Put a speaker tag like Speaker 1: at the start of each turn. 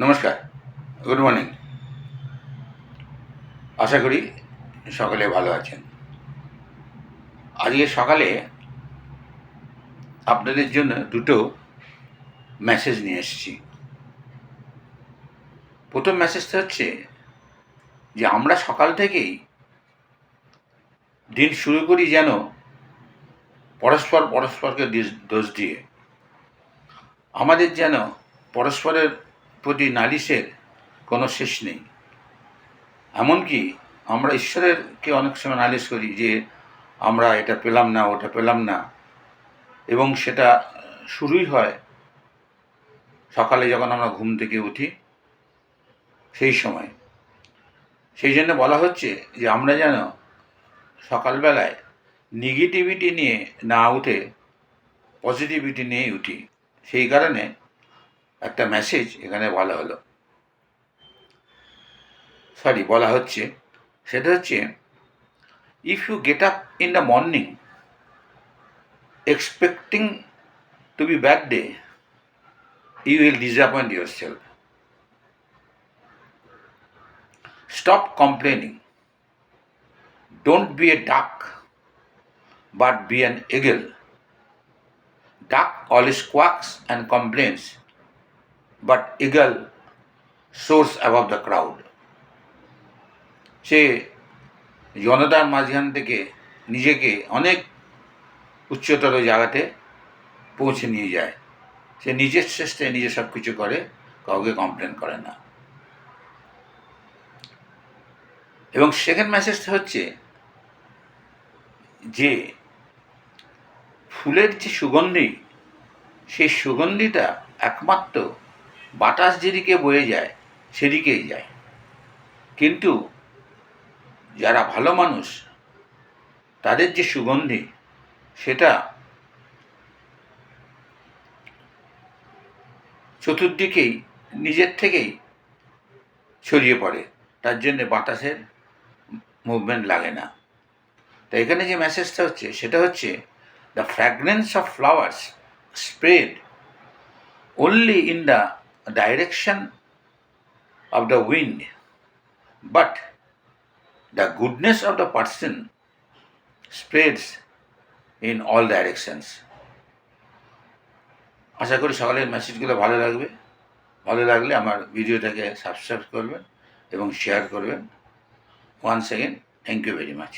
Speaker 1: নমস্কার, good morning. আশা করি সকলে ভালো আছেন। আজকে সকালে আপনাদের জন্য দুটো মেসেজ নিয়ে এসেছি। প্রথম মেসেজটা হচ্ছে যে আমরা সকাল থেকেই দিন শুরু করি যেন পরস্পরকে দোষ দিয়ে। আমাদের যেন পরস্পরের প্রতি নালিশের কোনো শেষ নেই। এমনকি আমরা ঈশ্বরেরকে অনেক সময় নালিশ করি যে আমরা এটা পেলাম না, ওটা পেলাম না, এবং সেটা শুরুই হয় সকালে যখন আমরা ঘুম থেকে উঠি সেই সময়। সেই জন্য বলা হচ্ছে যে আমরা যেন সকালবেলায় নেগেটিভিটি নিয়ে না উঠে পজিটিভিটি নিয়েই উঠি। সেই কারণে একটা মেসেজ এখানে বলা হচ্ছে, সেটা হচ্ছে, if you get up in the morning expecting to be bad day, you will disappoint yourself. Stop complaining. Don't be a duck, but be an eagle. Duck always quacks and complains, but eagle soars above the crowd. সে জনতার মাঝখান থেকে নিজেকে অনেক উচ্চতর জায়গাতে পৌঁছে নিয়ে যায়। সে নিজের চেষ্টায় নিজে সব কিছু করে, কাউকে কমপ্লেন করে না। এবং সেকেন্ড মেসেজটা হচ্ছে যে ফুলের যে সুগন্ধি, সেই সুগন্ধিটা একমাত্র বাতাস যেদিকে বয়ে যায় সেদিকেই যায়, কিন্তু যারা ভালো মানুষ তাদের যে সুগন্ধি সেটা চতুর্দিকেই নিজের থেকেই ছড়িয়ে পড়ে, তার জন্য বাতাসের মুভমেন্ট লাগে না। তো এখানে যে মেসেজটা হচ্ছে সেটা হচ্ছে, the fragrance of flowers spread only in the direction of the wind, but the goodness of the person spreads in all directions. আশা করি সকালের মেসেজগুলো ভালো লাগবে। ভালো লাগলে আমার ভিডিওটাকে সাবস্ক্রাইব করবেন এবং শেয়ার করবেন। Once again, thank you very much.